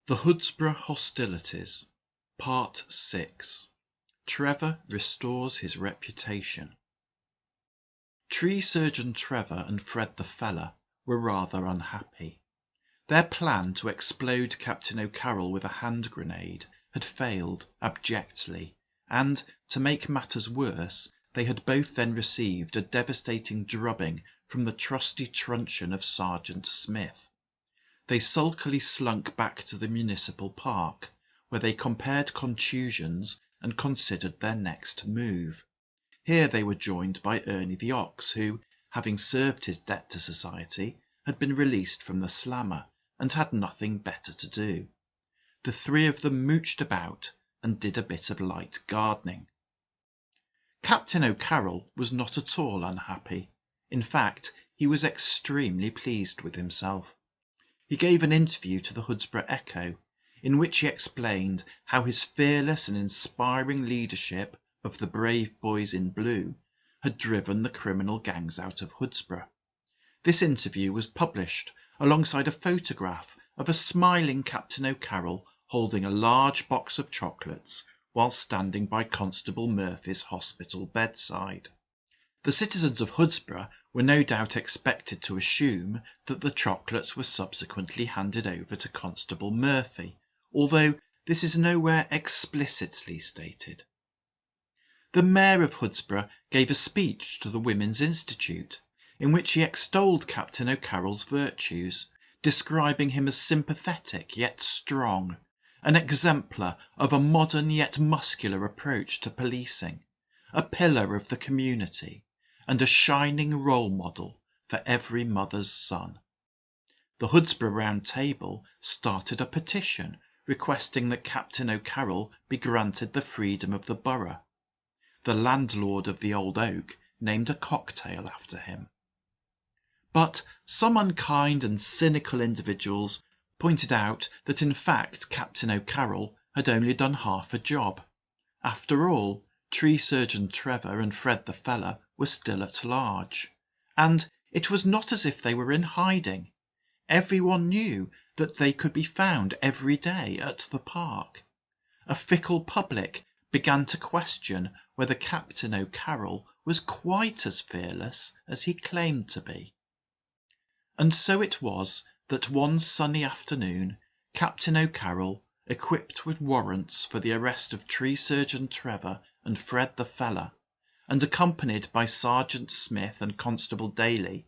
The Hoodsbrough Hostilities, Part 6. Trevor restores his reputation. Tree Surgeon Trevor and Fred the Feller were rather unhappy. Their plan to explode Captain O'Carroll with a hand grenade had failed abjectly, and, to make matters worse, they had both then received a devastating drubbing from the trusty truncheon of Sergeant Smith. They sulkily slunk back to the municipal park, where they compared contusions and considered their next move. Here they were joined by Ernie the Ox, who, having served his debt to society, had been released from the slammer and had nothing better to do. The three of them mooched about and did a bit of light gardening. Captain O'Carroll was not at all unhappy. In fact, he was extremely pleased with himself. He gave an interview to the Hoodsbrough Echo, in which he explained how his fearless and inspiring leadership of the brave boys in blue had driven the criminal gangs out of Hoodsbrough. This interview was published alongside a photograph of a smiling Captain O'Carroll holding a large box of chocolates while standing by Constable Murphy's hospital bedside. The citizens of Hoodsbrough were no doubt expected to assume that the chocolates were subsequently handed over to Constable Murphy, although this is nowhere explicitly stated. The Mayor of Hoodsbrough gave a speech to the Women's Institute, in which he extolled Captain O'Carroll's virtues, describing him as sympathetic yet strong, an exemplar of a modern yet muscular approach to policing, a pillar of the community, and a shining role model for every mother's son. The Hoodsbrough Round Table started a petition requesting that Captain O'Carroll be granted the freedom of the borough. The landlord of the Old Oak named a cocktail after him. But some unkind and cynical individuals pointed out that in fact Captain O'Carroll had only done half a job. After all, Tree Surgeon Trevor and Fred the Feller were still at large, and it was not as if they were in hiding. Everyone knew that they could be found every day at the park. A fickle public began to question whether Captain O'Carroll was quite as fearless as he claimed to be. And so it was that one sunny afternoon Captain O'Carroll, equipped with warrants for the arrest of Tree Surgeon Trevor and Fred the Feller, and accompanied by Sergeant Smith and Constable Daly,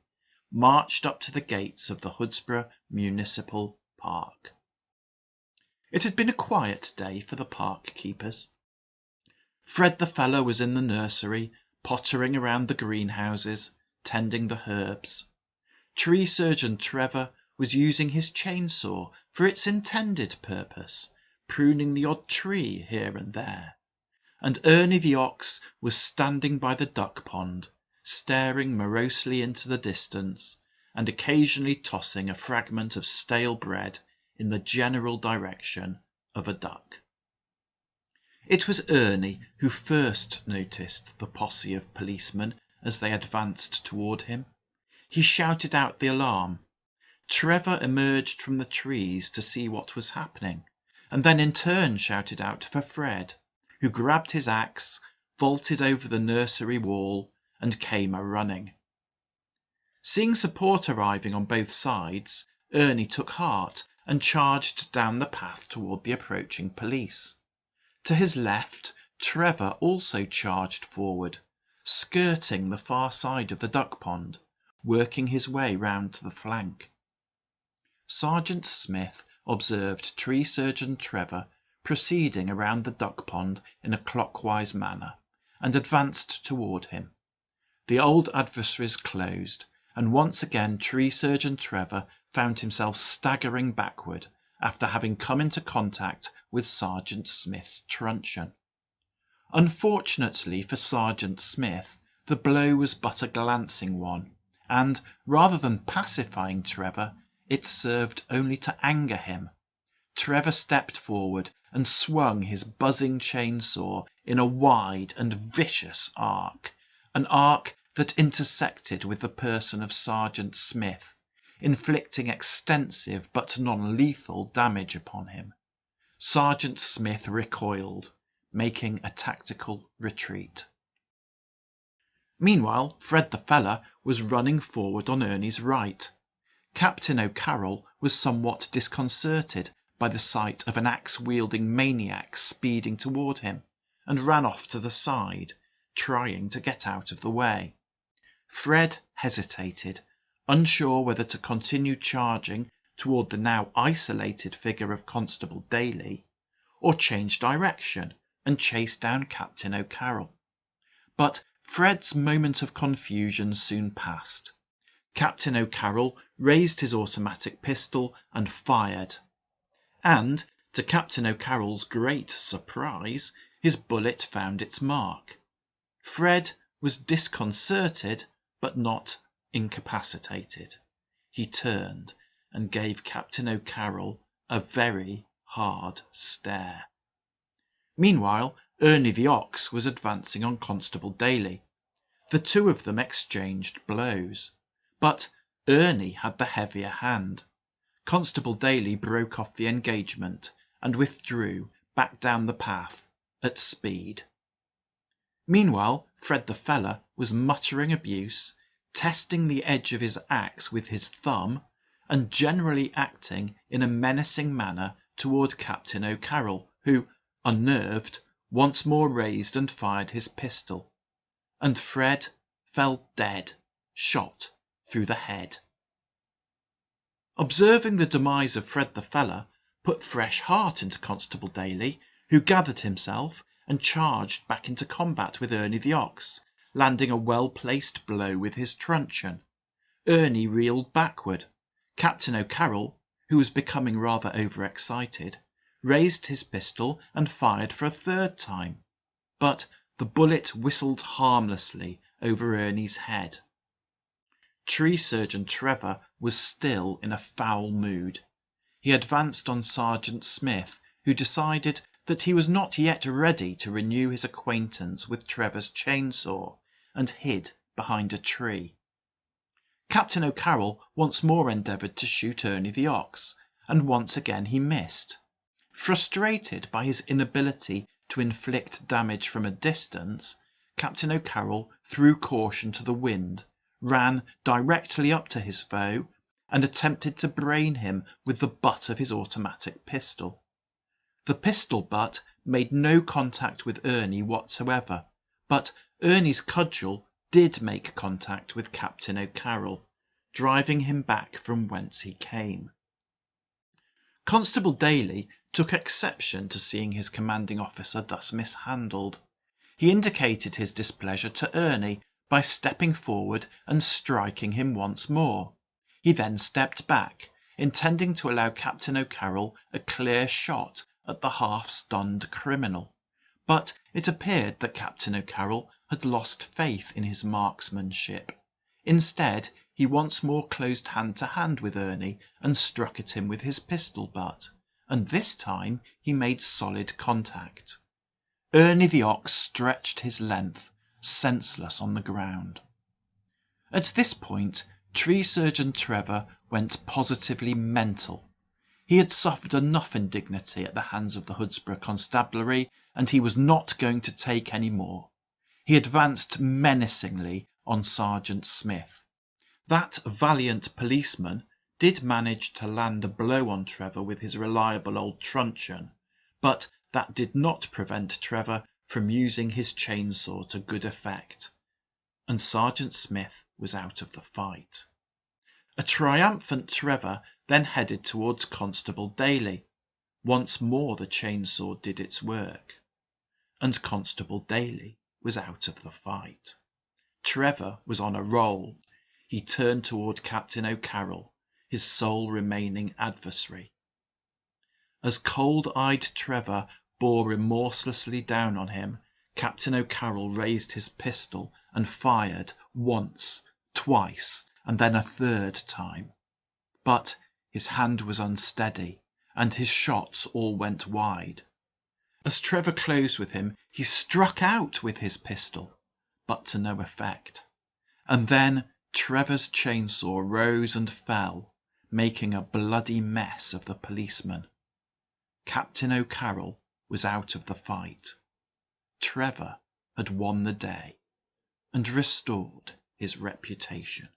marched up to the gates of the Hoodsbrough Municipal Park. It had been a quiet day for the park keepers. Fred the Feller was in the nursery, pottering around the greenhouses, tending the herbs. Tree Surgeon Trevor was using his chainsaw for its intended purpose, pruning the odd tree here and there, and Ernie the Ox was standing by the duck pond, staring morosely into the distance and occasionally tossing a fragment of stale bread in the general direction of a duck. It was Ernie who first noticed the posse of policemen as they advanced toward him. He shouted out the alarm. Trevor emerged from the trees to see what was happening, and then in turn shouted out for Fred, who grabbed his axe, vaulted over the nursery wall, and came a-running. Seeing support arriving on both sides, Ernie took heart and charged down the path toward the approaching police. To his left, Trevor also charged forward, skirting the far side of the duck pond, working his way round to the flank. Sergeant Smith observed Tree Surgeon Trevor proceeding around the duck pond in a clockwise manner, and advanced toward him. The old adversaries closed, and once again Tree Surgeon Trevor found himself staggering backward after having come into contact with Sergeant Smith's truncheon. Unfortunately for Sergeant Smith, the blow was but a glancing one, and, rather than pacifying Trevor, it served only to anger him. Trevor stepped forward and swung his buzzing chainsaw in a wide and vicious arc, an arc that intersected with the person of Sergeant Smith, inflicting extensive but non-lethal damage upon him. Sergeant Smith recoiled, making a tactical retreat. Meanwhile, Fred the Feller was running forward on Ernie's right. Captain O'Carroll was somewhat disconcerted by the sight of an axe-wielding maniac speeding toward him, and ran off to the side, trying to get out of the way. Fred hesitated, unsure whether to continue charging toward the now isolated figure of Constable Daly, or change direction and chase down Captain O'Carroll. But Fred's moment of confusion soon passed. Captain O'Carroll raised his automatic pistol and fired. And, to Captain O'Carroll's great surprise, his bullet found its mark. Fred was disconcerted, but not incapacitated. He turned and gave Captain O'Carroll a very hard stare. Meanwhile, Ernie the Ox was advancing on Constable Daly. The two of them exchanged blows, but Ernie had the heavier hand. Constable Daly broke off the engagement and withdrew back down the path at speed. Meanwhile, Fred the Feller was muttering abuse, testing the edge of his axe with his thumb, and generally acting in a menacing manner toward Captain O'Carroll, who, unnerved, once more raised and fired his pistol, and Fred fell dead, shot through the head. Observing the demise of Fred the Feller put fresh heart into Constable Daly, who gathered himself and charged back into combat with Ernie the Ox, landing a well-placed blow with his truncheon. Ernie reeled backward. Captain O'Carroll, who was becoming rather overexcited, raised his pistol and fired for a third time, but the bullet whistled harmlessly over Ernie's head. Tree Surgeon Trevor was still in a foul mood. He advanced on Sergeant Smith, who decided that he was not yet ready to renew his acquaintance with Trevor's chainsaw, and hid behind a tree. Captain O'Carroll once more endeavoured to shoot Ernie the Ox, and once again he missed. Frustrated by his inability to inflict damage from a distance, Captain O'Carroll threw caution to the wind, ran directly up to his foe, and attempted to brain him with the butt of his automatic pistol. The pistol butt made no contact with Ernie whatsoever, but Ernie's cudgel did make contact with Captain O'Carroll, driving him back from whence he came. Constable Daly took exception to seeing his commanding officer thus mishandled. He indicated his displeasure to Ernie by stepping forward and striking him once more. He then stepped back, intending to allow Captain O'Carroll a clear shot at the half-stunned criminal, but it appeared that Captain O'Carroll had lost faith in his marksmanship. Instead, he once more closed hand to hand with Ernie and struck at him with his pistol butt, and this time he made solid contact. Ernie the Ox stretched his length, senseless on the ground. At this point, Tree Surgeon Trevor went positively mental. He had suffered enough indignity at the hands of the Hoodsbrough Constabulary, and he was not going to take any more. He advanced menacingly on Sergeant Smith. That valiant policeman did manage to land a blow on Trevor with his reliable old truncheon, but that did not prevent Trevor from using his chainsaw to good effect, and Sergeant Smith was out of the fight. A triumphant Trevor then headed towards Constable Daly. Once more the chainsaw did its work, and Constable Daly was out of the fight. Trevor was on a roll. He turned toward Captain O'Carroll, his sole remaining adversary. As cold-eyed Trevor bore remorselessly down on him, Captain O'Carroll raised his pistol and fired once, twice, and then a third time. But his hand was unsteady, and his shots all went wide. As Trevor closed with him, he struck out with his pistol, but to no effect. And then Trevor's chainsaw rose and fell, making a bloody mess of the policeman. Captain O'Carroll was out of the fight. Trevor had won the day and restored his reputation.